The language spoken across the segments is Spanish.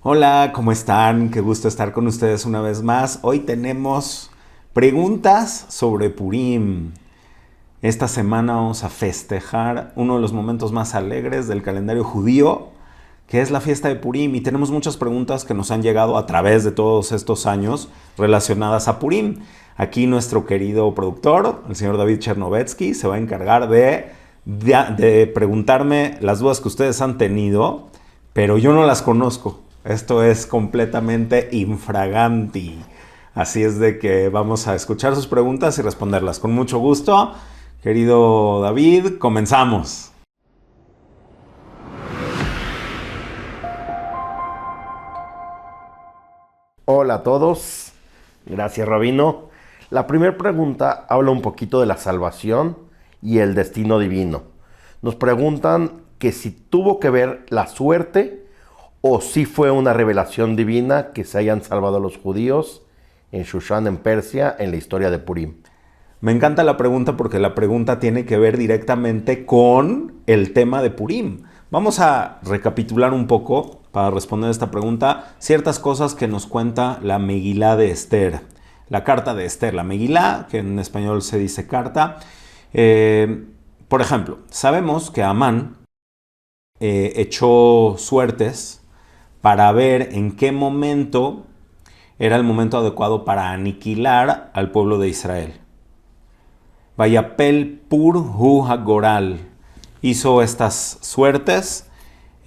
Hola, ¿cómo están? Qué gusto estar con ustedes una vez más. Hoy tenemos preguntas sobre Purim. Esta semana vamos a festejar uno de los momentos más alegres del calendario judío, que es la fiesta de Purim. Y tenemos muchas preguntas que nos han llegado a través de todos estos años relacionadas a Purim. Aquí nuestro querido productor, el señor David Chernovetsky, se va a encargar de preguntarme las dudas que ustedes han tenido, pero yo no las conozco. Esto es completamente infraganti. Así es de que vamos a escuchar sus preguntas y responderlas con mucho gusto. Querido David, comenzamos. Hola a todos, gracias Rabino. La primera pregunta habla un poquito de la salvación y el destino divino. Nos preguntan que si tuvo que ver la suerte o si fue una revelación divina que se hayan salvado los judíos en Shushan, en Persia, en la historia de Purim. Me encanta la pregunta porque la pregunta tiene que ver directamente con el tema de Purim. Vamos a recapitular un poco para responder esta pregunta ciertas cosas que nos cuenta la Megilá de Esther. La carta de Esther, la Megilá, que en español se dice carta. Por ejemplo, sabemos que Amán echó suertes para ver en qué momento era el momento adecuado para aniquilar al pueblo de Israel. Vayapel Pur Hu Hagoral hizo estas suertes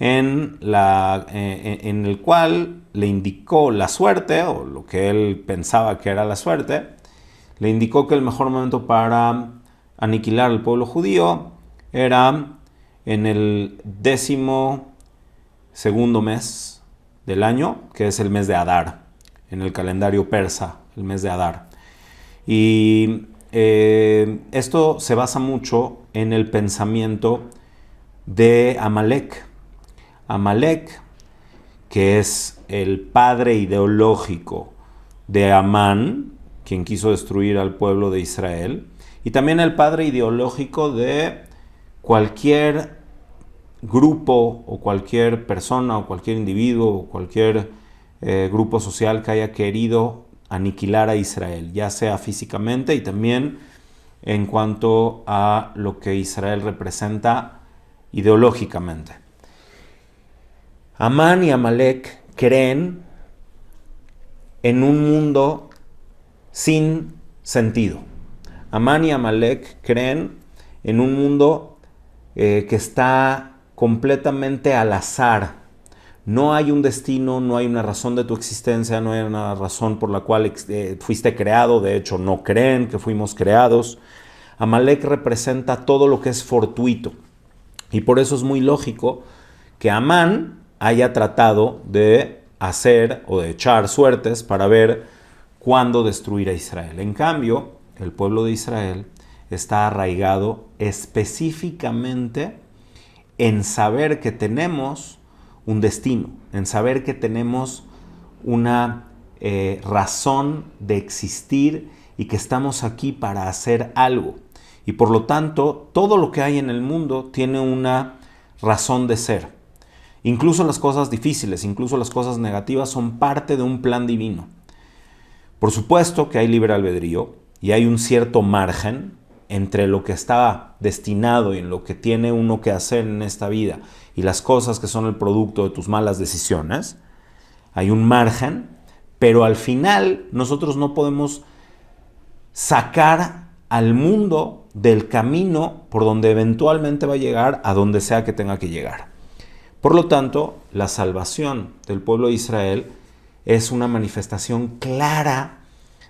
en el cual le indicó la suerte, o lo que él pensaba que era la suerte, le indicó que el mejor momento para aniquilar al pueblo judío era en el 12º mes del año, que es el mes de Adar, en el calendario persa, el mes de Adar. Y esto se basa mucho en el pensamiento de Amalek. Amalek, que es el padre ideológico de Amán, quien quiso destruir al pueblo de Israel, y también el padre ideológico de cualquier grupo o cualquier persona o cualquier individuo o cualquier grupo social que haya querido aniquilar a Israel, ya sea físicamente y también en cuanto a lo que Israel representa ideológicamente. Amán y Amalek creen en un mundo sin sentido. Amán y Amalek creen en un mundo que está completamente al azar. No hay un destino, no hay una razón de tu existencia, no hay una razón por la cual fuiste creado. De hecho, no creen que fuimos creados. Amalek representa todo lo que es fortuito. Y por eso es muy lógico que Amán haya tratado de hacer o de echar suertes para ver cuándo destruir a Israel. En cambio, el pueblo de Israel está arraigado específicamente en saber que tenemos un destino, en saber que tenemos una razón de existir y que estamos aquí para hacer algo. Y por lo tanto, todo lo que hay en el mundo tiene una razón de ser. Incluso las cosas difíciles, incluso las cosas negativas son parte de un plan divino. Por supuesto que hay libre albedrío y hay un cierto margen entre lo que está destinado y en lo que tiene uno que hacer en esta vida y las cosas que son el producto de tus malas decisiones. Hay un margen, pero al final nosotros no podemos sacar al mundo del camino por donde eventualmente va a llegar a donde sea que tenga que llegar. Por lo tanto, la salvación del pueblo de Israel es una manifestación clara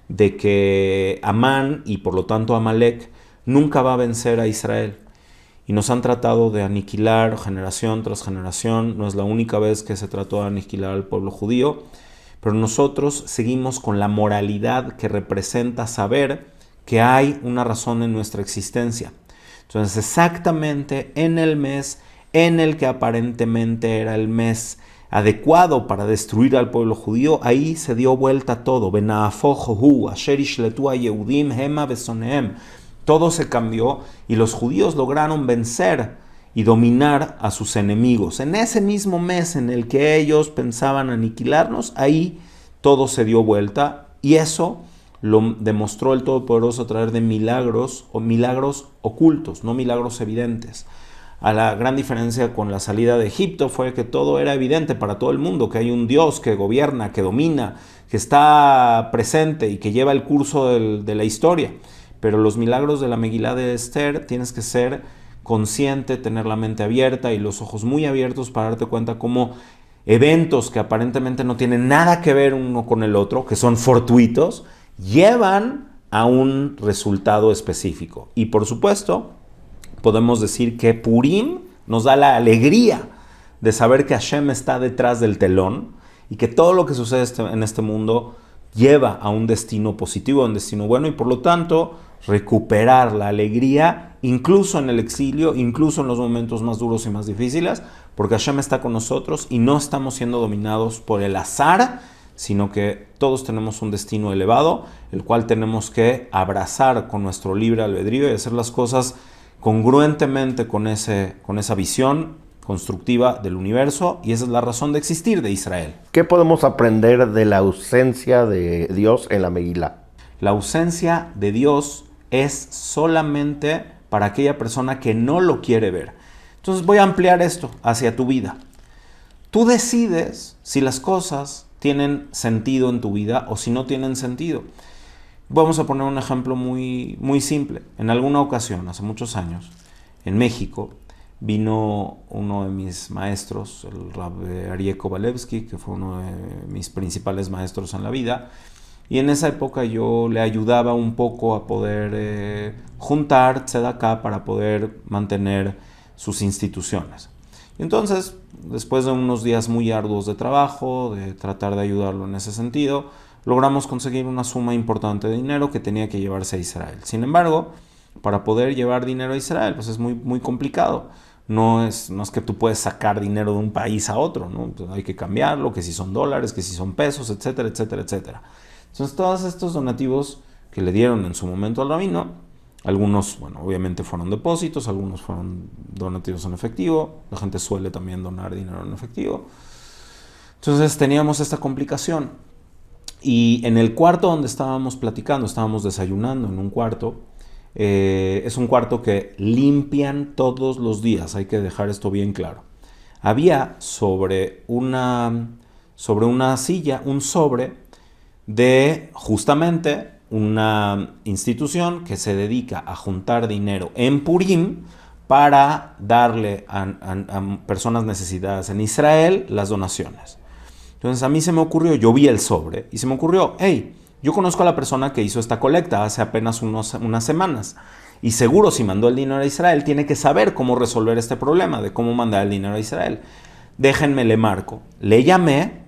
de que Amán y por lo tanto Amalek nunca va a vencer a Israel. Y nos han tratado de aniquilar generación tras generación. No es la única vez que se trató de aniquilar al pueblo judío, pero nosotros seguimos con la moralidad que representa saber que hay una razón en nuestra existencia. Entonces, exactamente en el mes en el que aparentemente era el mes adecuado para destruir al pueblo judío, ahí se dio vuelta todo. Todo se cambió y los judíos lograron vencer y dominar a sus enemigos. En ese mismo mes en el que ellos pensaban aniquilarnos, ahí todo se dio vuelta, y eso lo demostró el Todopoderoso a través de milagros o milagros ocultos, no milagros evidentes. A la gran diferencia con la salida de Egipto fue que todo era evidente para todo el mundo, que hay un Dios que gobierna, que domina, que está presente y que lleva el curso de la historia. Pero los milagros de la Megilá de Esther tienes que ser consciente, tener la mente abierta y los ojos muy abiertos para darte cuenta cómo eventos que aparentemente no tienen nada que ver uno con el otro, que son fortuitos, llevan a un resultado específico. Y por supuesto, podemos decir que Purim nos da la alegría de saber que Hashem está detrás del telón y que todo lo que sucede en este mundo lleva a un destino positivo, a un destino bueno, y por lo tanto recuperar la alegría incluso en el exilio, incluso en los momentos más duros y más difíciles, porque Hashem está con nosotros y no estamos siendo dominados por el azar, sino que todos tenemos un destino elevado, el cual tenemos que abrazar con nuestro libre albedrío y hacer las cosas congruentemente con esa visión constructiva del universo, y esa es la razón de existir de Israel. ¿Qué podemos aprender de la ausencia de Dios en la Megilá? La ausencia de Dios es solamente para aquella persona que no lo quiere ver. Entonces voy a ampliar esto hacia tu vida. Tú decides si las cosas tienen sentido en tu vida o si no tienen sentido. Vamos a poner un ejemplo muy, muy simple. En alguna ocasión, hace muchos años, en México, vino uno de mis maestros, el Rab Aryeh Kovalevsky, que fue uno de mis principales maestros en la vida, y en esa época yo le ayudaba un poco a poder juntar tzedakah para poder mantener sus instituciones. Y entonces, después de unos días muy arduos de trabajo, de tratar de ayudarlo en ese sentido, logramos conseguir una suma importante de dinero que tenía que llevarse a Israel. Sin embargo, para poder llevar dinero a Israel, pues es muy, muy complicado. No es que tú puedes sacar dinero de un país a otro, ¿no? Entonces hay que cambiarlo, que si son dólares, que si son pesos, etcétera, etcétera, etcétera. Entonces todos estos donativos que le dieron en su momento al rabino, algunos, bueno, obviamente fueron depósitos, algunos fueron donativos en efectivo, la gente suele también donar dinero en efectivo. Entonces teníamos esta complicación. Y en el cuarto donde estábamos platicando, estábamos desayunando en un cuarto, es un cuarto que limpian todos los días, hay que dejar esto bien claro. Había sobre una silla un sobre de justamente una institución que se dedica a juntar dinero en Purim para darle a personas necesitadas en Israel las donaciones. Entonces a mí se me ocurrió, yo vi el sobre y se me ocurrió, hey, yo conozco a la persona que hizo esta colecta hace apenas unas semanas y seguro si mandó el dinero a Israel tiene que saber cómo resolver este problema de cómo mandar el dinero a Israel. Déjenme le marco. Le llamé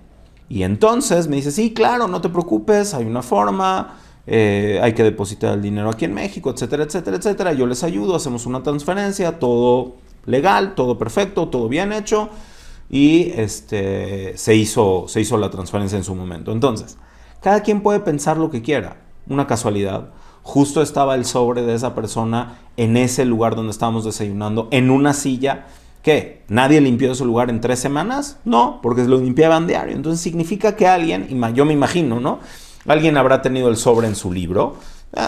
y entonces me dice, sí, claro, no te preocupes, hay una forma, hay que depositar el dinero aquí en México, etcétera, etcétera, etcétera. Yo les ayudo, hacemos una transferencia, todo legal, todo perfecto, todo bien hecho. Y se hizo la transferencia en su momento. Entonces, cada quien puede pensar lo que quiera. Una casualidad. Justo estaba el sobre de esa persona en ese lugar donde estábamos desayunando, en una silla. ¿Qué? ¿Nadie limpió ese lugar en 3 semanas? No, porque lo limpiaban diario. Entonces significa que alguien, yo me imagino, ¿no? Alguien habrá tenido el sobre en su libro,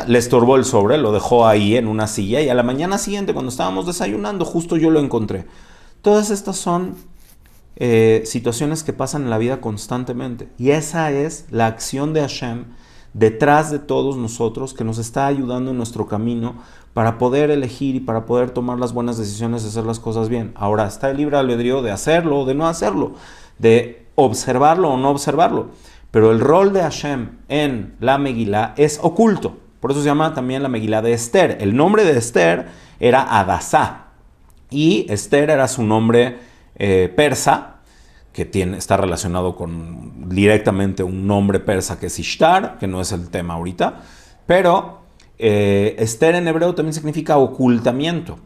le estorbó el sobre, lo dejó ahí en una silla y a la mañana siguiente, cuando estábamos desayunando, justo yo lo encontré. Todas estas son situaciones que pasan en la vida constantemente. Y esa es la acción de Hashem detrás de todos nosotros, que nos está ayudando en nuestro camino para poder elegir y para poder tomar las buenas decisiones de hacer las cosas bien. Ahora está el libre albedrío de hacerlo o de no hacerlo, de observarlo o no observarlo. Pero el rol de Hashem en la Megilá es oculto. Por eso se llama también la Megilá de Esther. El nombre de Esther era Adasá y Esther era su nombre persa, que está relacionado con directamente un nombre persa que es Ishtar, que no es el tema ahorita, pero Esther en hebreo también significa ocultamiento.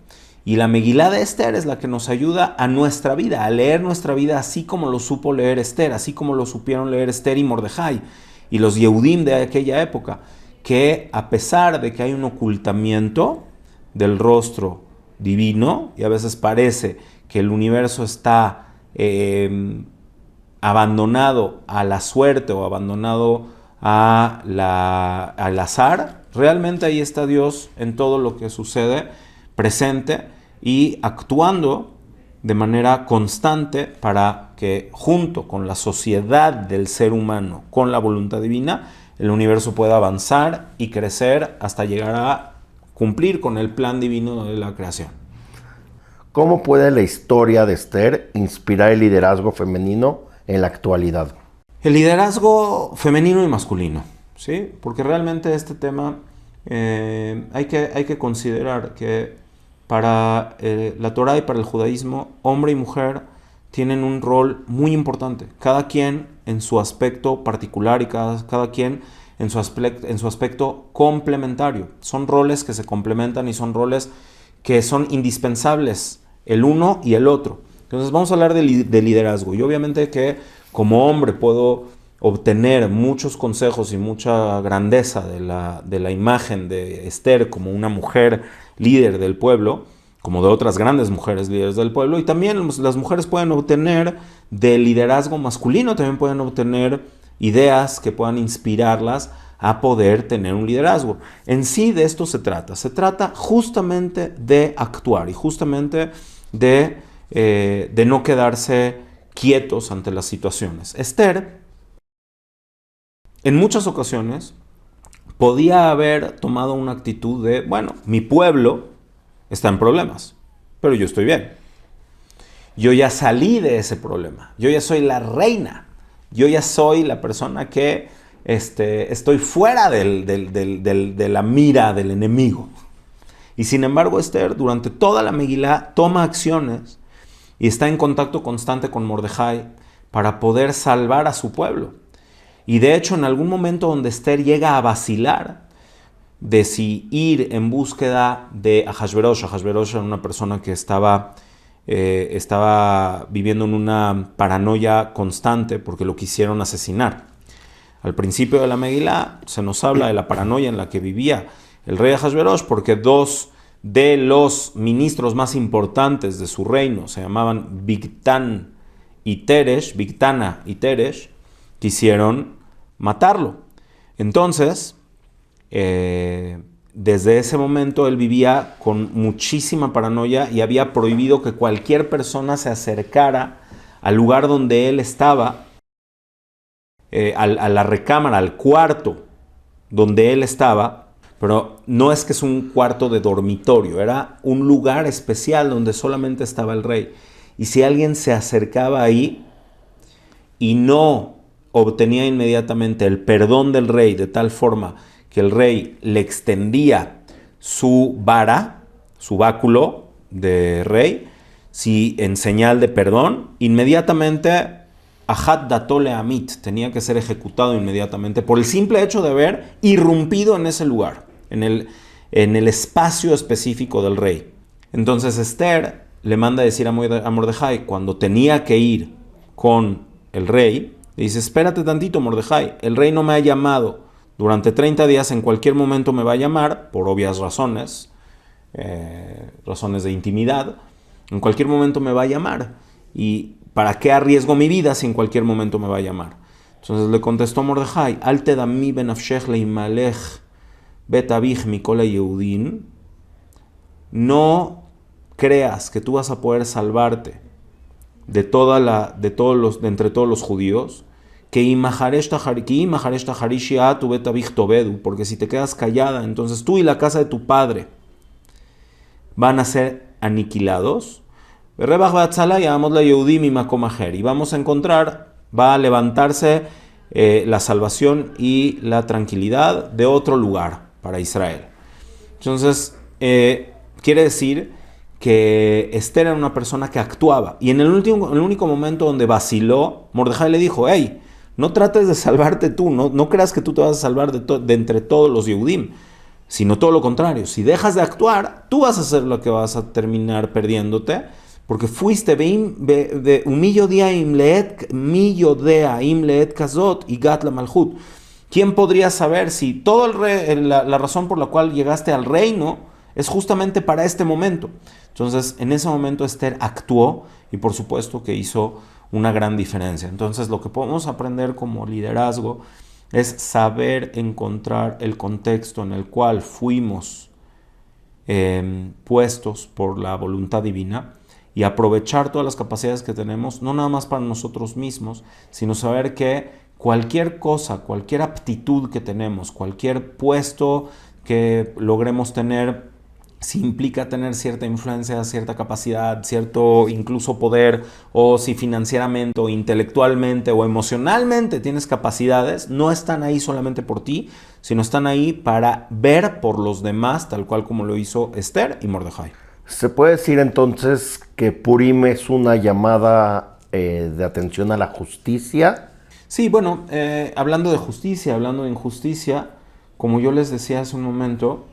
Y la Megilá de Esther es la que nos ayuda a nuestra vida, a leer nuestra vida así como lo supo leer Esther, así como lo supieron leer Esther y Mordejai y los Yehudim de aquella época, que a pesar de que hay un ocultamiento del rostro divino y a veces parece que el universo está abandonado a la suerte o abandonado al azar, realmente ahí está Dios en todo lo que sucede, presente y actuando de manera constante para que junto con la sociedad del ser humano, con la voluntad divina, el universo pueda avanzar y crecer hasta llegar a cumplir con el plan divino de la creación. ¿Cómo puede la historia de Esther inspirar el liderazgo femenino en la actualidad? El liderazgo femenino y masculino, ¿sí? Porque realmente este tema hay que considerar que para la Torá y para el judaísmo, hombre y mujer tienen un rol muy importante, cada quien en su aspecto particular y cada quien en su aspecto complementario. Son roles que se complementan y son roles que son indispensables, el uno y el otro. Entonces vamos a hablar de liderazgo. Y obviamente que como hombre puedo obtener muchos consejos y mucha grandeza de la imagen de Esther como una mujer líder del pueblo, como de otras grandes mujeres líderes del pueblo, y también las mujeres pueden obtener del liderazgo masculino, también pueden obtener ideas que puedan inspirarlas a poder tener un liderazgo. En sí de esto se trata justamente de actuar y justamente de no quedarse quietos ante las situaciones. Esther, en muchas ocasiones, podía haber tomado una actitud de, bueno, mi pueblo está en problemas, pero yo estoy bien. Yo ya salí de ese problema. Yo ya soy la reina. Yo ya soy la persona que estoy fuera de la mira del enemigo. Y sin embargo, Esther, durante toda la Megilá, toma acciones y está en contacto constante con Mordejai para poder salvar a su pueblo. Y de hecho, en algún momento donde Esther llega a vacilar de si ir en búsqueda de Ahasverosh. Ahasverosh era una persona que estaba viviendo en una paranoia constante porque lo quisieron asesinar. Al principio de la Megilá se nos habla de la paranoia en la que vivía el rey Ahasverosh porque dos de los ministros más importantes de su reino se llamaban Bigtana y Teresh, quisieron matarlo. Entonces, desde ese momento él vivía con muchísima paranoia y había prohibido que cualquier persona se acercara al lugar donde él estaba, a la recámara, al cuarto donde él estaba, pero no es que es un cuarto de dormitorio, era un lugar especial donde solamente estaba el rey. Y si alguien se acercaba ahí y no obtenía inmediatamente el perdón del rey de tal forma que el rey le extendía su vara, su báculo de rey, si en señal de perdón, inmediatamente Ahat datole amit, tenía que ser ejecutado inmediatamente por el simple hecho de haber irrumpido en ese lugar, en el espacio específico del rey. Entonces Esther le manda a decir a Mordejai, cuando tenía que ir con el rey, le dice, espérate tantito Mordejai, el rey no me ha llamado durante 30 días, en cualquier momento me va a llamar, por obvias razones, razones de intimidad, en cualquier momento me va a llamar. ¿Y para qué arriesgo mi vida si en cualquier momento me va a llamar? Entonces le contestó Mordejai, Al tedami benafshech leimalech bet abich mikol Yehudim, no creas que tú vas a poder salvarte de entre todos los judíos, porque si te quedas callada, entonces tú y la casa de tu padre van a ser aniquilados. Y vamos a encontrar, va a levantarse la salvación y la tranquilidad de otro lugar para Israel. Entonces, quiere decir que Esther era una persona que actuaba. Y en el único momento donde vaciló, Mordejai le dijo, hey, no trates de salvarte tú, no creas que tú te vas a salvar de entre todos los Yehudim, sino todo lo contrario. Si dejas de actuar, tú vas a ser lo que vas a terminar perdiéndote, porque fuiste humillodea imleet kazot y gat la malhut. ¿Quién podría saber si la razón por la cual llegaste al reino Es justamente para este momento. Entonces, en ese momento Esther actuó y por supuesto que hizo una gran diferencia. Entonces, lo que podemos aprender como liderazgo es saber encontrar el contexto en el cual fuimos puestos por la voluntad divina y aprovechar todas las capacidades que tenemos, no nada más para nosotros mismos, sino saber que cualquier cosa, cualquier aptitud que tenemos, cualquier puesto que logremos tener, si implica tener cierta influencia, cierta capacidad, cierto incluso poder, o si financieramente o intelectualmente o emocionalmente tienes capacidades, no están ahí solamente por ti, sino están ahí para ver por los demás, tal cual como lo hizo Esther y Mordejai. ¿Se puede decir entonces que Purim es una llamada de atención a la justicia? Sí, bueno, hablando de justicia, hablando de injusticia, como yo les decía hace un momento,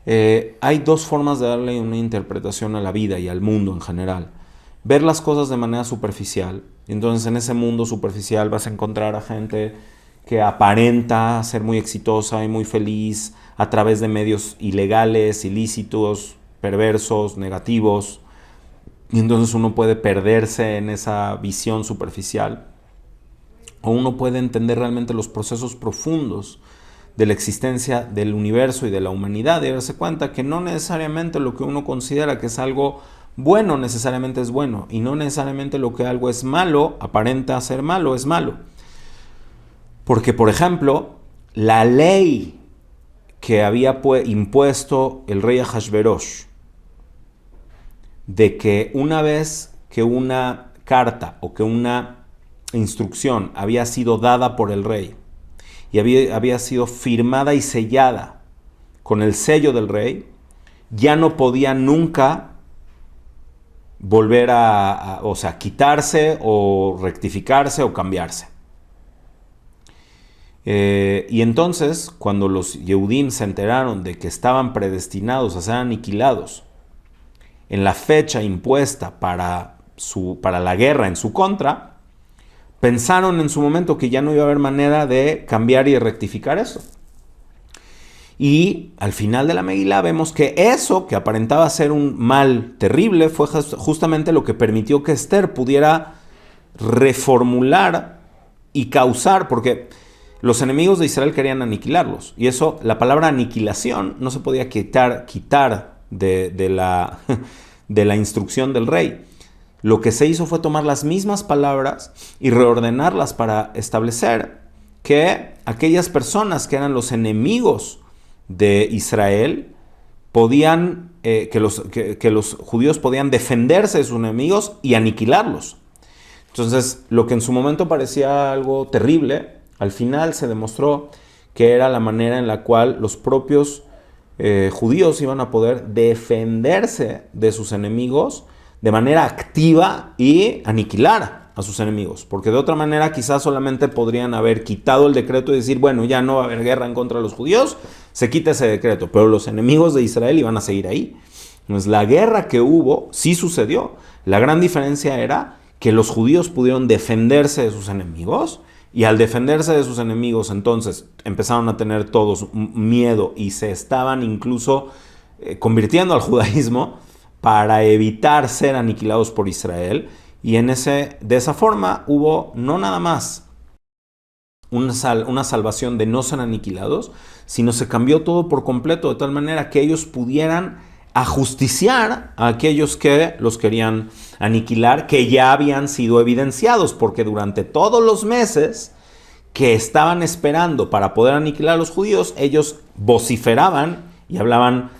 hay dos formas de darle una interpretación a la vida y al mundo en general. Ver las cosas de manera superficial. Entonces en ese mundo superficial vas a encontrar a gente que aparenta ser muy exitosa y muy feliz a través de medios ilegales, ilícitos, perversos, negativos. Y entonces uno puede perderse en esa visión superficial. O uno puede entender realmente los procesos profundos de la existencia del universo y de la humanidad y darse cuenta que no necesariamente lo que uno considera que es algo bueno necesariamente es bueno y no necesariamente lo que algo es malo aparenta ser malo es malo. Porque, por ejemplo, la ley que había impuesto el rey Ahasverosh de que una vez que una carta o que una instrucción había sido dada por el rey y había sido firmada y sellada con el sello del rey, ya no podía nunca volver o sea, quitarse o rectificarse o cambiarse. Y entonces, cuando los Yehudim se enteraron de que estaban predestinados a ser aniquilados en la fecha impuesta para la guerra en su contra, pensaron en su momento que ya no iba a haber manera de cambiar y de rectificar eso. Y al final de la Megilá vemos que eso, que aparentaba ser un mal terrible, fue justamente lo que permitió que Esther pudiera reformular y causar, porque los enemigos de Israel querían aniquilarlos. Y eso, la palabra aniquilación no se podía quitar de la instrucción del rey. Lo que se hizo fue tomar las mismas palabras y reordenarlas para establecer que aquellas personas que eran los enemigos de Israel podían, que los judíos podían defenderse de sus enemigos y aniquilarlos. Entonces, lo que en su momento parecía algo terrible, al final se demostró que era la manera en la cual los propios judíos iban a poder defenderse de sus enemigos de manera activa y aniquilar a sus enemigos. Porque de otra manera quizás solamente podrían haber quitado el decreto y decir, bueno, ya no va a haber guerra en contra de los judíos, se quita ese decreto. Pero los enemigos de Israel iban a seguir ahí. Entonces la guerra que hubo sí sucedió. La gran diferencia era que los judíos pudieron defenderse de sus enemigos y al defenderse de sus enemigos entonces empezaron a tener todos miedo y se estaban incluso convirtiendo al judaísmo para evitar ser aniquilados por Israel. Y de esa forma hubo no nada más una salvación de no ser aniquilados, sino se cambió todo por completo de tal manera que ellos pudieran ajusticiar a aquellos que los querían aniquilar, que ya habían sido evidenciados, porque durante todos los meses que estaban esperando para poder aniquilar a los judíos, ellos vociferaban y hablaban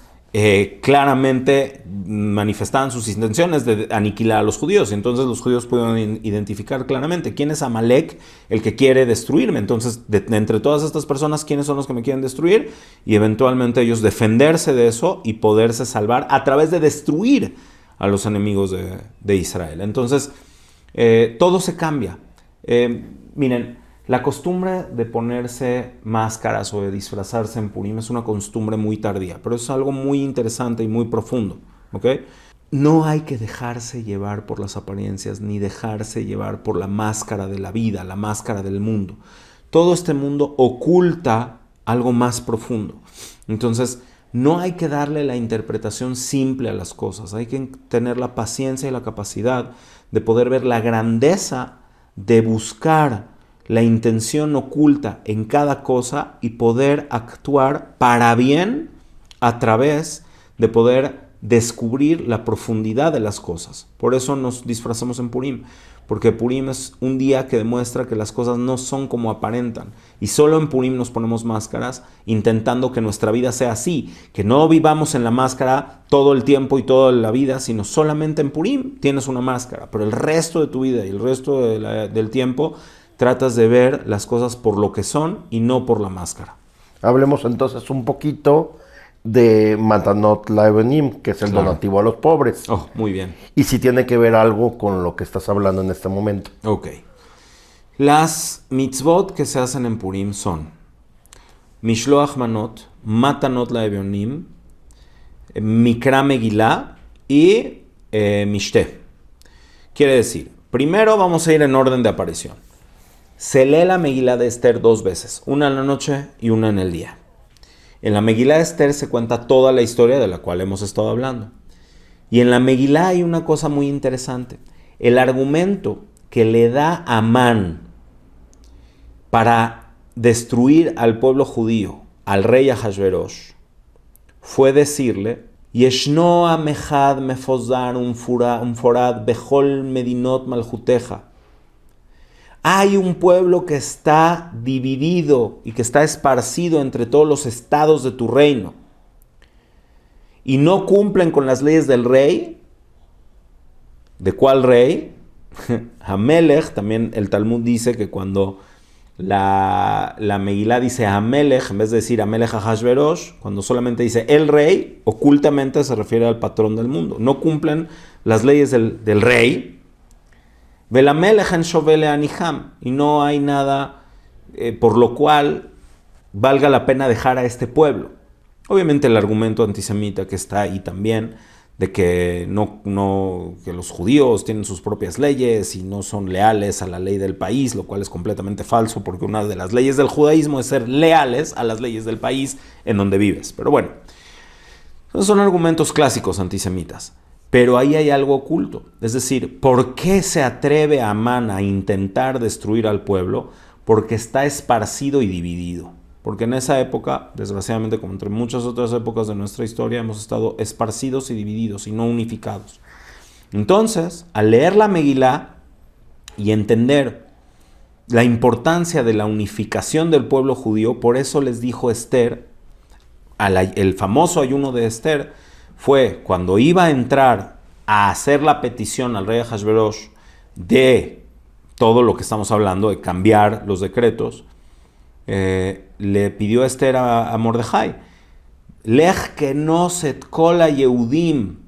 claramente, manifestaban sus intenciones de aniquilar a los judíos. Y entonces los judíos pudieron identificar claramente quién es Amalek, el que quiere destruirme. Entonces, entre todas estas personas, ¿quiénes son los que me quieren destruir? Y eventualmente ellos defenderse de eso y poderse salvar a través de destruir a los enemigos de Israel. Entonces, todo se cambia. Miren, la costumbre de ponerse máscaras o de disfrazarse en Purim es una costumbre muy tardía, pero es algo muy interesante y muy profundo, ¿ok? No hay que dejarse llevar por las apariencias, ni dejarse llevar por la máscara de la vida, la máscara del mundo. Todo este mundo oculta algo más profundo. Entonces, no hay que darle la interpretación simple a las cosas. Hay que tener la paciencia y la capacidad de poder ver la grandeza, de buscar la intención oculta en cada cosa y poder actuar para bien a través de poder descubrir la profundidad de las cosas. Por eso nos disfrazamos en Purim, porque Purim es un día que demuestra que las cosas no son como aparentan. Y solo en Purim nos ponemos máscaras, intentando que nuestra vida sea así, que no vivamos en la máscara todo el tiempo y toda la vida, sino solamente en Purim tienes una máscara, pero el resto de tu vida y el resto del tiempo tratas de ver las cosas por lo que son y no por la máscara. Hablemos entonces un poquito de Matanot Laevenim, que es el donativo a los pobres. Oh, muy bien. Y si tiene que ver algo con lo que estás hablando en este momento. Ok. Las mitzvot que se hacen en Purim son Mishloach Manot, Matanot Laevenim, Mikra Megillah y Mishte. Quiere decir, primero vamos a ir en orden de aparición. Se lee la Megilá de Esther 2 veces, una en la noche y una en el día. En la Megilá de Esther se cuenta toda la historia de la cual hemos estado hablando. Y en la Megilá hay una cosa muy interesante. El argumento que le da Amán para destruir al pueblo judío, al rey Ahasverosh, fue decirle: Yeshno amechad mefozar un forad bechol medinot maljuteja. Hay un pueblo que está dividido y que está esparcido entre todos los estados de tu reino y no cumplen con las leyes del rey. ¿De cuál rey? Hamelech. También el Talmud dice que cuando la Megilá dice Hamelech, en vez de decir Hamelech Ahasverosh, cuando solamente dice el rey, ocultamente se refiere al patrón del mundo. No cumplen las leyes del rey. Y no hay nada por lo cual valga la pena dejar a este pueblo. Obviamente el argumento antisemita que está ahí también, de que que los judíos tienen sus propias leyes y no son leales a la ley del país, lo cual es completamente falso, porque una de las leyes del judaísmo es ser leales a las leyes del país en donde vives. Pero bueno, esos son argumentos clásicos antisemitas. Pero ahí hay algo oculto. Es decir, ¿por qué se atreve Amán a intentar destruir al pueblo? Porque está esparcido y dividido. Porque en esa época, desgraciadamente, como entre muchas otras épocas de nuestra historia, hemos estado esparcidos y divididos y no unificados. Entonces, al leer la Megilá y entender la importancia de la unificación del pueblo judío, por eso les dijo Esther, el famoso ayuno de Esther, fue cuando iba a entrar a hacer la petición al rey Ahasverosh de todo lo que estamos hablando, de cambiar los decretos, le pidió a Esther a Mordejai: Lech kenoset kol Yehudim,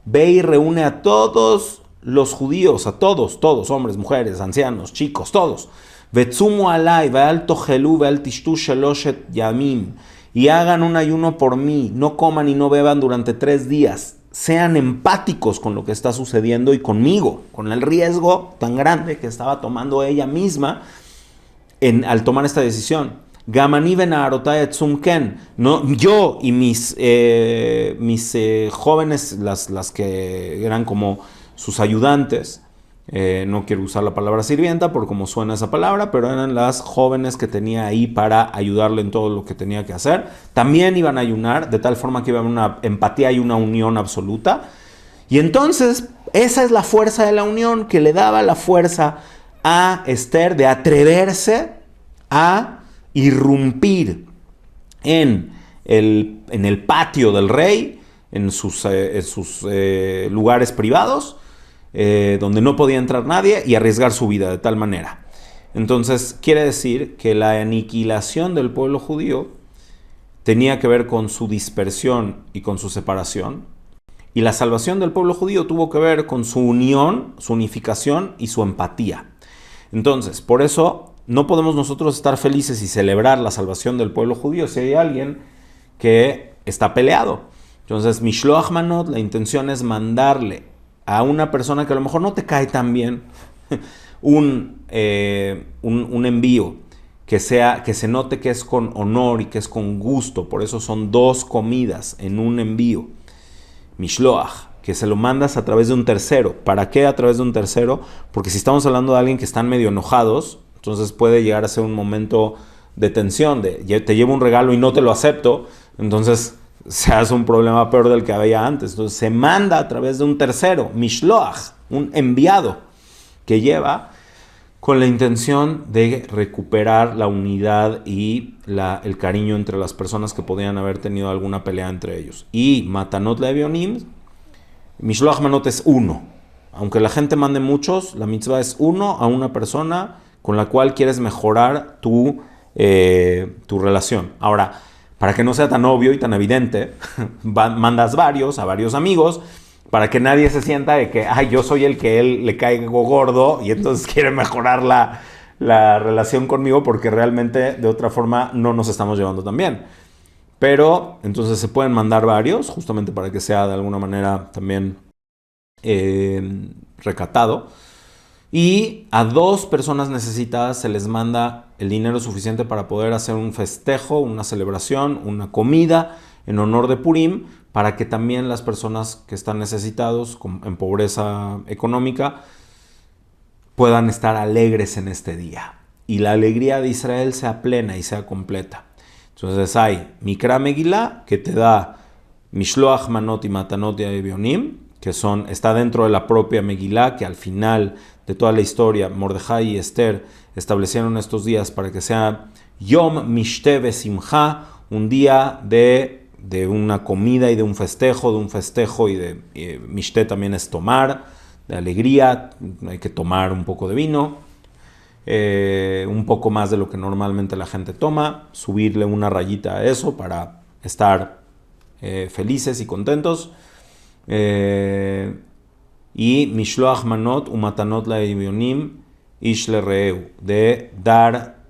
ve y reúne a todos los judíos, a todos, hombres, mujeres, ancianos, chicos, todos. Vetzumu alai, ve'al tochelu, ve'al tishtu sheloshet yamim. Y hagan un ayuno por mí, no coman y no beban durante 3 días. Sean empáticos con lo que está sucediendo y conmigo, con el riesgo tan grande que estaba tomando ella misma al tomar esta decisión. Gamani benarotay etzum ken. No, yo y mis jóvenes, las que eran como sus ayudantes, no quiero usar la palabra sirvienta por cómo suena esa palabra, pero eran las jóvenes que tenía ahí para ayudarle en todo lo que tenía que hacer. También iban a ayunar, de tal forma que iba a haber una empatía y una unión absoluta. Y entonces, esa es la fuerza de la unión que le daba la fuerza a Esther de atreverse a irrumpir en el patio del rey, en sus lugares privados, donde no podía entrar nadie, y arriesgar su vida de tal manera. Entonces, quiere decir que la aniquilación del pueblo judío tenía que ver con su dispersión y con su separación, y la salvación del pueblo judío tuvo que ver con su unión, su unificación y su empatía. Entonces, por eso no podemos nosotros estar felices y celebrar la salvación del pueblo judío si hay alguien que está peleado. Entonces, Mishloach Manot, la intención es mandarle a una persona que a lo mejor no te cae tan bien un envío que se note que es con honor y que es con gusto. Por eso son 2 comidas en un envío. Mishloach, que se lo mandas a través de un tercero. ¿Para qué a través de un tercero? Porque si estamos hablando de alguien que están medio enojados, entonces puede llegar a ser un momento de tensión, de te llevo un regalo y no te lo acepto, entonces se hace un problema peor del que había antes. Entonces se manda a través de un tercero, Mishloach, un enviado, que lleva con la intención de recuperar la unidad y el cariño entre las personas que podían haber tenido alguna pelea entre ellos. Y Matanot Le'Evionim, Mishloach Manot es 1. Aunque la gente mande muchos, la mitzvah es 1 a una persona con la cual quieres mejorar tu relación. Ahora, para que no sea tan obvio y tan evidente, mandas varios a varios amigos, para que nadie se sienta de que yo soy el que él le caigo gordo y entonces quiere mejorar la relación conmigo, porque realmente de otra forma no nos estamos llevando tan bien. Pero entonces se pueden mandar varios, justamente para que sea de alguna manera también recatado. Y a 2 personas necesitadas se les manda el dinero suficiente para poder hacer un festejo, una celebración, una comida en honor de Purim, para que también las personas que están necesitados, en pobreza económica, puedan estar alegres en este día. Y la alegría de Israel sea plena y sea completa. Entonces hay Mikra Megillah, que te da Mishloach Manot y Matanot Le'Evionim, que está dentro de la propia Megillah, que al final de toda la historia, Mordejai y Esther establecieron estos días para que sea Yom Mishte Besimcha, un día de una comida y de un festejo y de Mishte también es tomar, de alegría, hay que tomar un poco de vino, un poco más de lo que normalmente la gente toma, subirle una rayita a eso para estar felices y contentos. Y Mishloach Manot Umatanot Le'Evionim Ish Le'Reu, de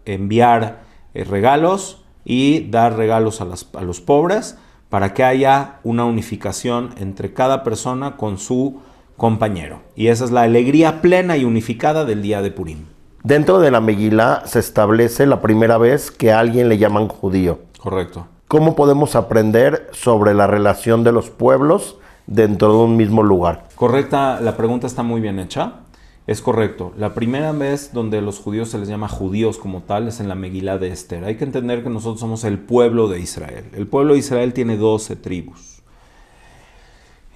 enviar regalos y dar regalos a los pobres, para que haya una unificación entre cada persona con su compañero. Y esa es la alegría plena y unificada del día de Purim. Dentro de la Megilá se establece la primera vez que a alguien le llaman judío. Correcto. ¿Cómo podemos aprender sobre la relación de los pueblos dentro de un mismo lugar? Correcta, la pregunta está muy bien hecha. Es correcto. La primera vez donde los judíos se les llama judíos como tal es en la Megilá de Esther. Hay que entender que nosotros somos el pueblo de Israel. El pueblo de Israel tiene 12 tribus.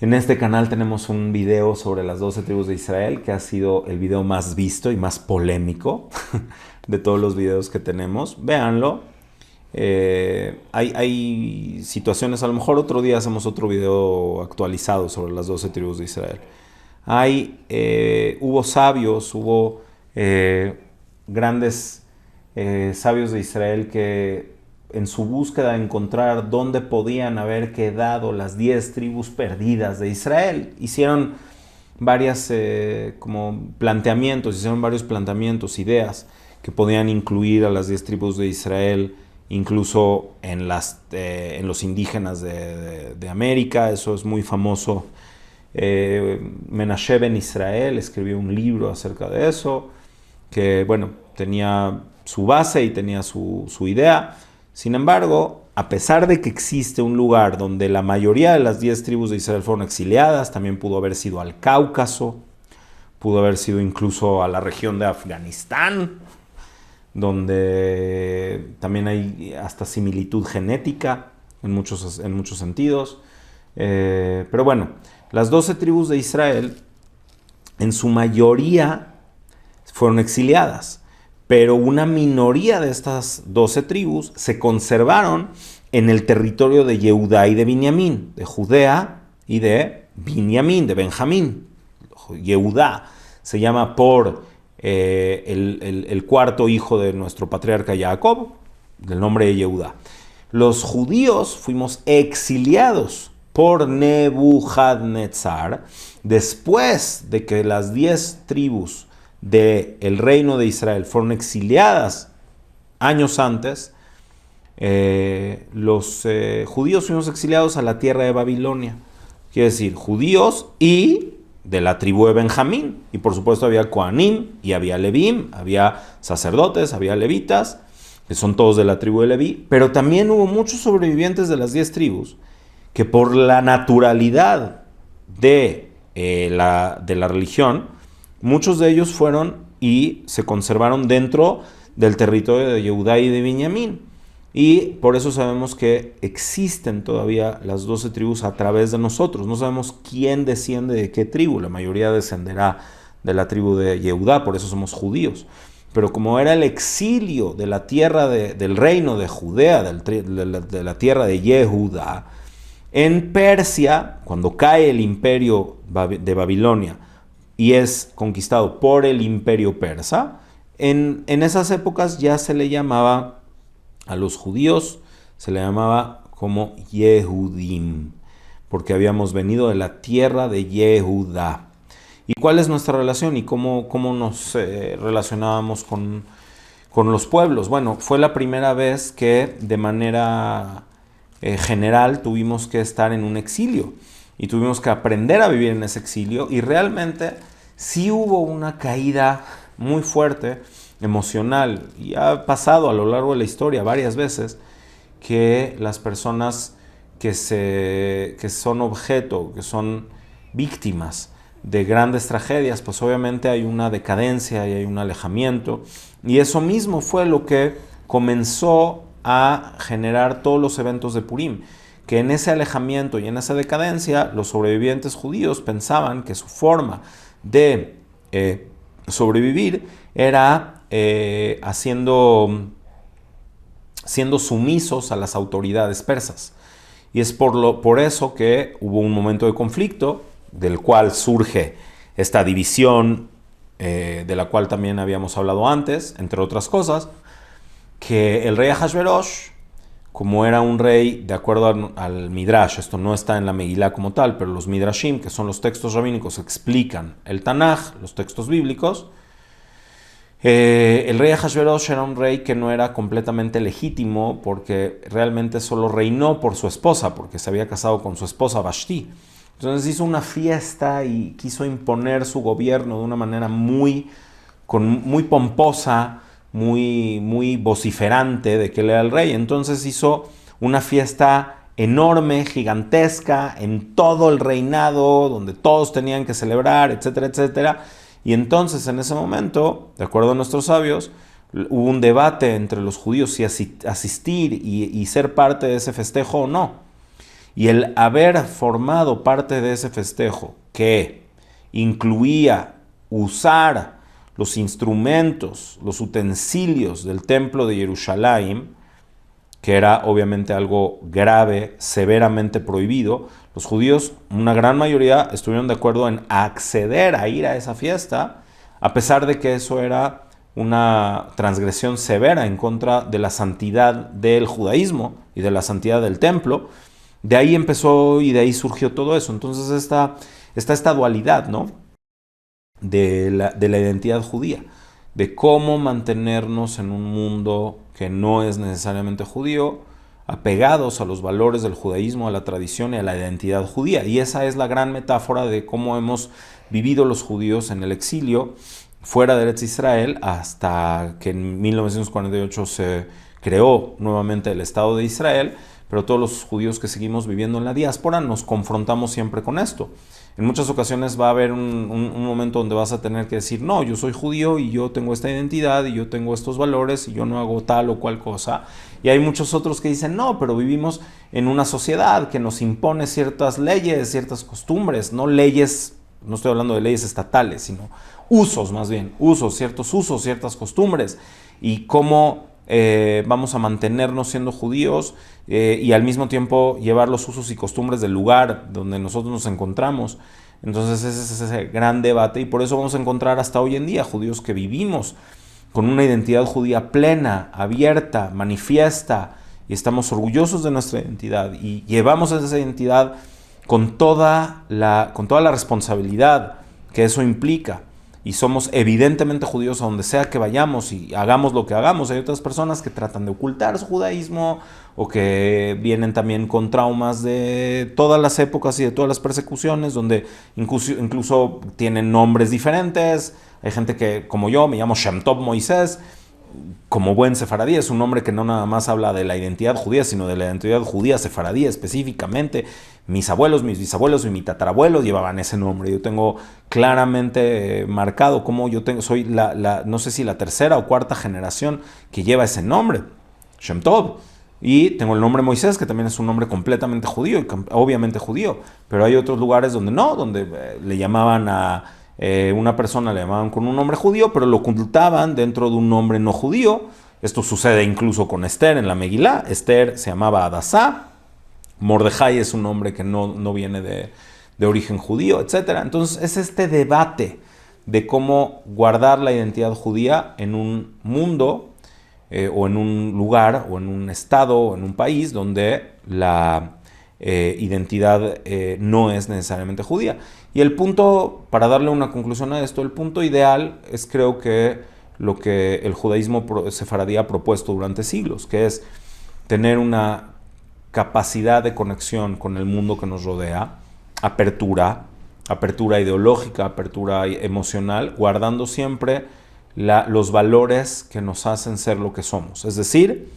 En este canal tenemos un video sobre las 12 tribus de Israel, que ha sido el video más visto y más polémico de todos los videos que tenemos. Véanlo. Hay situaciones, a lo mejor otro día hacemos otro video actualizado sobre las 12 tribus de Israel. Hubo sabios, hubo grandes sabios de Israel que en su búsqueda de encontrar dónde podían haber quedado las 10 tribus perdidas de Israel, hicieron varios planteamientos, ideas que podían incluir a las 10 tribus de Israel, incluso en los indígenas de América. Eso es muy famoso. Menashe ben Israel escribió un libro acerca de eso, que tenía su base y tenía su idea. Sin embargo, a pesar de que existe un lugar donde la mayoría de las 10 tribus de Israel fueron exiliadas, también pudo haber sido al Cáucaso, pudo haber sido incluso a la región de Afganistán, donde también hay hasta similitud genética en muchos sentidos. Pero bueno, las 12 tribus de Israel en su mayoría fueron exiliadas, pero una minoría de estas 12 tribus se conservaron en el territorio de Yehudá y de Binyamin, de Judea y de Binyamin, de Benjamín. Yehudá se llama por el cuarto hijo de nuestro patriarca Jacob, del nombre de Yehudá. Los judíos fuimos exiliados por Nebuchadnezzar después de que las 10 tribus del reino de Israel fueron exiliadas años antes. Los judíos fuimos exiliados a la tierra de Babilonia. Quiere decir, judíos y de la tribu de Benjamín. Y por supuesto había Kohanim y había Levim, había sacerdotes, había levitas. que son todos de la tribu de Leví, pero también hubo muchos sobrevivientes de las 10 tribus que por la naturalidad de la religión, muchos de ellos fueron y se conservaron dentro del territorio de Yehudá y de Benjamín. Y por eso sabemos que existen todavía las 12 tribus a través de nosotros. No sabemos quién desciende de qué tribu. La mayoría descenderá de la tribu de Yehudá, por eso somos judíos. Pero como era el exilio de la tierra del reino de Judea, de la tierra de Yehudá, en Persia, cuando cae el imperio de Babilonia y es conquistado por el imperio persa, en esas épocas ya se le llamaba a los judíos, se le llamaba como Yehudim, porque habíamos venido de la tierra de Yehudá. ¿Y cuál es nuestra relación y cómo nos relacionábamos con los pueblos? Bueno, fue la primera vez que de manera general tuvimos que estar en un exilio y tuvimos que aprender a vivir en ese exilio, y realmente sí hubo una caída muy fuerte emocional, y ha pasado a lo largo de la historia varias veces que las personas que son objeto, que son víctimas de grandes tragedias, pues obviamente hay una decadencia y hay un alejamiento, y eso mismo fue lo que comenzó a generar todos los eventos de Purim, que en ese alejamiento y en esa decadencia los sobrevivientes judíos pensaban que su forma de sobrevivir era siendo sumisos a las autoridades persas. Y es por eso que hubo un momento de conflicto, del cual surge esta división, de la cual también habíamos hablado antes, entre otras cosas, que el rey Ahasverosh, como era un rey, de acuerdo al Midrash, esto no está en la Megilá como tal, pero los Midrashim, que son los textos rabínicos, explican el Tanaj, los textos bíblicos. El rey Ahasverosh era un rey que no era completamente legítimo, porque realmente solo reinó por su esposa, porque se había casado con su esposa Vashti. Entonces hizo una fiesta y quiso imponer su gobierno de una manera muy pomposa, muy vociferante de que él era el rey. Entonces hizo una fiesta enorme, gigantesca, en todo el reinado, donde todos tenían que celebrar, etcétera, etcétera. Y entonces en ese momento, de acuerdo a nuestros sabios, hubo un debate entre los judíos si asistir y ser parte de ese festejo o no. Y el haber formado parte de ese festejo, que incluía usar los instrumentos, los utensilios del templo de Jerusalén, que era obviamente algo grave, severamente prohibido, los judíos, una gran mayoría, estuvieron de acuerdo en acceder a ir a esa fiesta, a pesar de que eso era una transgresión severa en contra de la santidad del judaísmo y de la santidad del templo. De ahí empezó y de ahí surgió todo eso. Entonces está esta dualidad, ¿no?, de la identidad judía, de cómo mantenernos en un mundo que no es necesariamente judío, apegados a los valores del judaísmo, a la tradición y a la identidad judía. Y esa es la gran metáfora de cómo hemos vivido los judíos en el exilio fuera de Eretz Israel, hasta que en 1948 se creó nuevamente el Estado de Israel. Pero todos los judíos que seguimos viviendo en la diáspora nos confrontamos siempre con esto. En muchas ocasiones va a haber un momento donde vas a tener que decir, no, yo soy judío y yo tengo esta identidad y yo tengo estos valores y yo no hago tal o cual cosa. Y hay muchos otros que dicen, no, pero vivimos en una sociedad que nos impone ciertas leyes, ciertas costumbres, no leyes, no estoy hablando de leyes estatales, sino usos más bien, ciertos usos, ciertas costumbres. Y cómo vamos a mantenernos siendo judíos y al mismo tiempo llevar los usos y costumbres del lugar donde nosotros nos encontramos. Entonces ese es ese gran debate, y por eso vamos a encontrar hasta hoy en día judíos que vivimos con una identidad judía plena, abierta, manifiesta, y estamos orgullosos de nuestra identidad y llevamos esa identidad con toda la responsabilidad que eso implica. Y somos evidentemente judíos a donde sea que vayamos y hagamos lo que hagamos. Hay otras personas que tratan de ocultar su judaísmo, o que vienen también con traumas de todas las épocas y de todas las persecuciones, donde incluso tienen nombres diferentes. Hay gente que, como yo, me llamo Shem Tov Moisés, como buen sefaradí, es un nombre que no nada más habla de la identidad judía, sino de la identidad judía sefaradí específicamente. Mis abuelos, mis bisabuelos y mi tatarabuelo llevaban ese nombre. Yo tengo claramente marcado cómo soy no sé si la tercera o cuarta generación que lleva ese nombre, Shem Tov. Y tengo el nombre Moisés, que también es un nombre completamente judío, obviamente judío, pero hay otros lugares donde no, donde le llamaban a una persona, le llamaban con un nombre judío, pero lo ocultaban dentro de un nombre no judío. Esto sucede incluso con Esther en la Megilá. Esther se llamaba Adasá, Mordejai es un nombre que no viene de origen judío, etc. Entonces es este debate de cómo guardar la identidad judía en un mundo o en un lugar, o en un estado, o en un país donde la identidad no es necesariamente judía. Y el punto, para darle una conclusión a esto, el punto ideal es, creo que, lo que el judaísmo sefaradí ha propuesto durante siglos, que es tener una capacidad de conexión con el mundo que nos rodea, apertura ideológica, apertura emocional, guardando siempre los valores que nos hacen ser lo que somos. Es decir,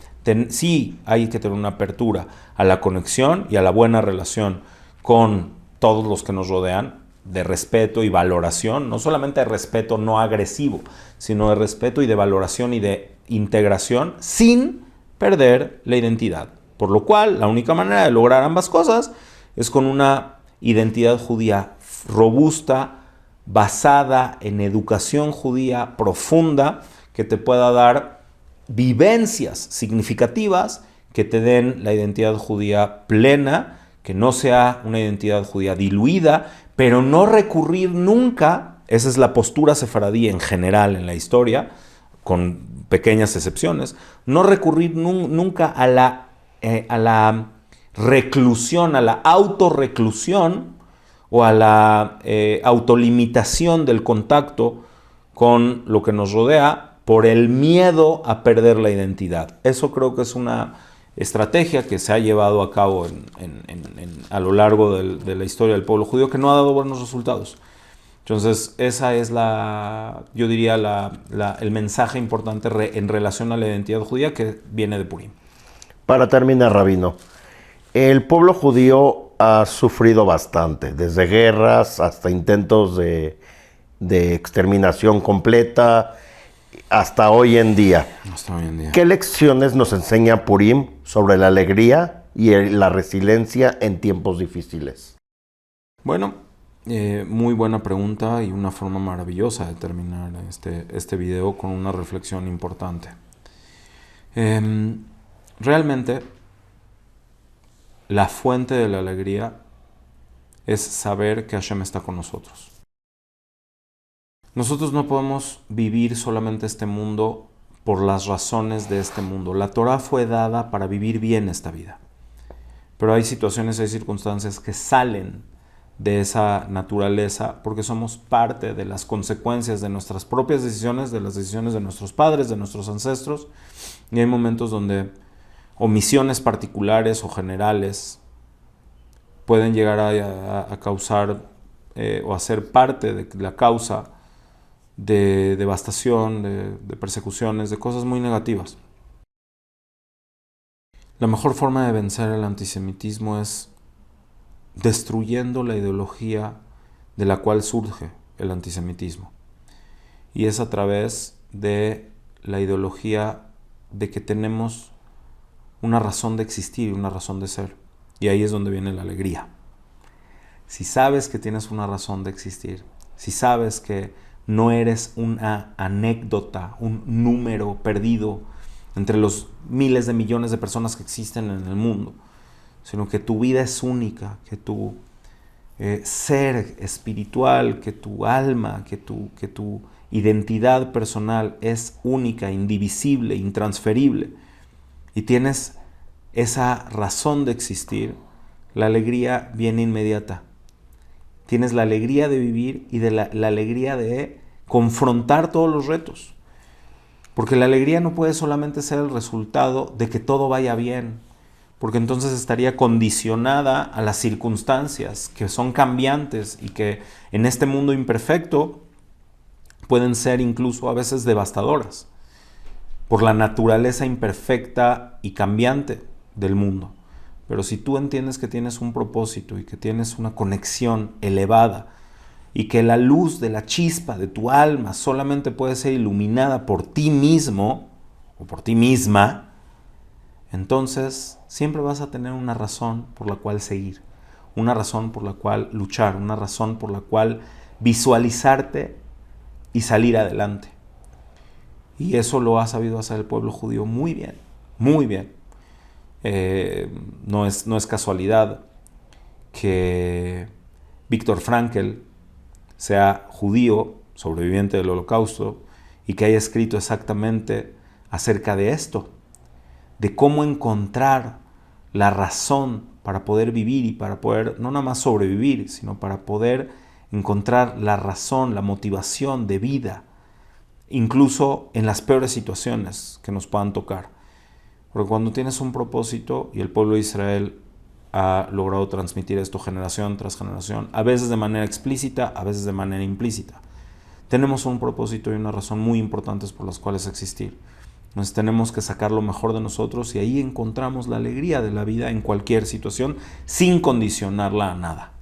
sí hay que tener una apertura a la conexión y a la buena relación con todos los que nos rodean, de respeto y valoración, no solamente de respeto no agresivo, sino de respeto y de valoración y de integración sin perder la identidad. Por lo cual, la única manera de lograr ambas cosas es con una identidad judía robusta, basada en educación judía profunda, que te pueda dar vivencias significativas que te den la identidad judía plena, que no sea una identidad judía diluida, pero no recurrir nunca, esa es la postura sefaradí en general en la historia, con pequeñas excepciones, no recurrir nunca a la reclusión, a la autorreclusión o a la autolimitación del contacto con lo que nos rodea por el miedo a perder la identidad. Eso creo que es una estrategia que se ha llevado a cabo a lo largo de la historia del pueblo judío, que no ha dado buenos resultados. Entonces, esa es yo diría, el mensaje importante en relación a la identidad judía que viene de Purim. Para terminar, Rabino, el pueblo judío ha sufrido bastante, desde guerras hasta intentos de exterminación completa, hasta hoy en día. ¿Qué lecciones nos enseña Purim sobre la alegría y la resiliencia en tiempos difíciles? Bueno, muy buena pregunta y una forma maravillosa de terminar este video con una reflexión importante. Realmente, la fuente de la alegría es saber que Hashem está con nosotros. Nosotros no podemos vivir solamente este mundo por las razones de este mundo. La Torah fue dada para vivir bien esta vida. Pero hay situaciones, hay circunstancias que salen de esa naturaleza porque somos parte de las consecuencias de nuestras propias decisiones, de las decisiones de nuestros padres, de nuestros ancestros. Y hay momentos donde omisiones particulares o generales pueden llegar a causar o a ser parte de la causa de devastación, de persecuciones, de cosas muy negativas. La mejor forma de vencer el antisemitismo es destruyendo la ideología de la cual surge el antisemitismo. Y es a través de la ideología de que tenemos una razón de existir y una razón de ser. Y ahí es donde viene la alegría. Si sabes que tienes una razón de existir, si sabes que no eres una anécdota, un número perdido entre los miles de millones de personas que existen en el mundo, sino que tu vida es única, que tu ser espiritual, que tu alma, que tu identidad personal es única, indivisible, intransferible, y tienes esa razón de existir, la alegría viene inmediata. Tienes la alegría de vivir y de la alegría de confrontar todos los retos. Porque la alegría no puede solamente ser el resultado de que todo vaya bien, porque entonces estaría condicionada a las circunstancias que son cambiantes y que en este mundo imperfecto pueden ser incluso a veces devastadoras. por la naturaleza imperfecta y cambiante del mundo. Pero si tú entiendes que tienes un propósito y que tienes una conexión elevada y que la luz de la chispa de tu alma solamente puede ser iluminada por ti mismo o por ti misma, entonces siempre vas a tener una razón por la cual seguir, una razón por la cual luchar, una razón por la cual visualizarte y salir adelante. Y eso lo ha sabido hacer el pueblo judío muy bien, muy bien. No es casualidad que Viktor Frankl sea judío, sobreviviente del Holocausto, y que haya escrito exactamente acerca de esto, de cómo encontrar la razón para poder vivir y para poder no nada más sobrevivir, sino para poder encontrar la razón, la motivación de vida, incluso en las peores situaciones que nos puedan tocar. Porque cuando tienes un propósito, y el pueblo de Israel ha logrado transmitir esto generación tras generación, a veces de manera explícita, a veces de manera implícita, tenemos un propósito y una razón muy importantes por las cuales existir. Entonces tenemos que sacar lo mejor de nosotros y ahí encontramos la alegría de la vida en cualquier situación sin condicionarla a nada.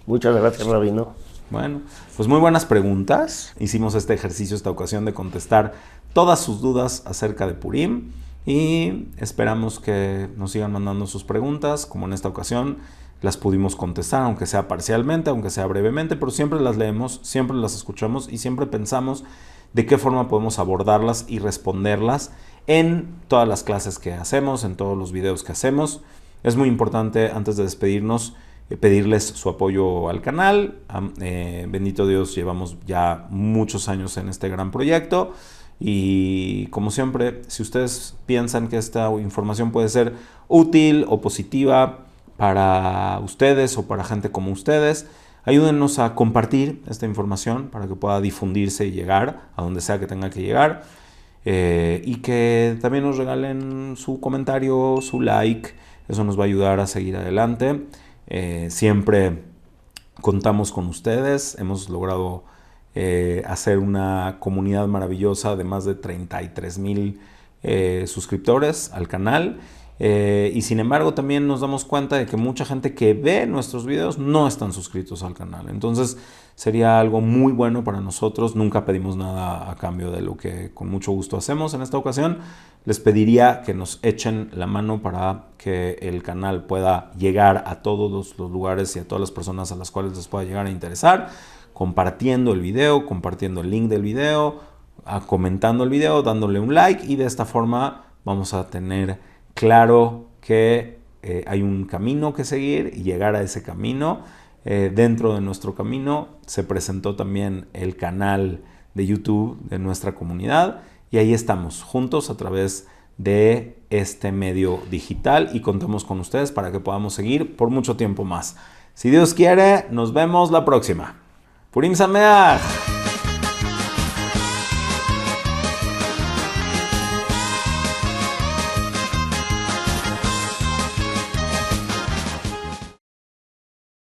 Muchas gracias, Rabino. Bueno, pues muy buenas preguntas. Hicimos este ejercicio esta ocasión de contestar todas sus dudas acerca de Purim y esperamos que nos sigan mandando sus preguntas, como en esta ocasión las pudimos contestar, aunque sea parcialmente, aunque sea brevemente, pero siempre las leemos, siempre las escuchamos y siempre pensamos de qué forma podemos abordarlas y responderlas en todas las clases que hacemos, en todos los videos que hacemos. Es muy importante, antes de despedirnos, pedirles su apoyo al canal. Bendito Dios, llevamos ya muchos años en este gran proyecto y como siempre, si ustedes piensan que esta información puede ser útil o positiva para ustedes o para gente como ustedes, ayúdennos a compartir esta información para que pueda difundirse y llegar a donde sea que tenga que llegar, y que también nos regalen su comentario, su like. Eso nos va a ayudar a seguir adelante. Siempre contamos con ustedes. Hemos logrado hacer una comunidad maravillosa de más de 33,000 suscriptores al canal. Y sin embargo también nos damos cuenta de que mucha gente que ve nuestros videos no están suscritos al canal. Entonces sería algo muy bueno para nosotros. Nunca pedimos nada a cambio de lo que con mucho gusto hacemos. En esta ocasión les pediría que nos echen la mano para que el canal pueda llegar a todos los lugares y a todas las personas a las cuales les pueda llegar a interesar, compartiendo el video, compartiendo el link del video, comentando el video, dándole un like, y de esta forma vamos a tener claro que hay un camino que seguir y llegar a ese camino. Dentro de nuestro camino se presentó también el canal de YouTube de nuestra comunidad y ahí estamos juntos a través de este medio digital y contamos con ustedes para que podamos seguir por mucho tiempo más. Si Dios quiere, nos vemos la próxima. Purim Sameach.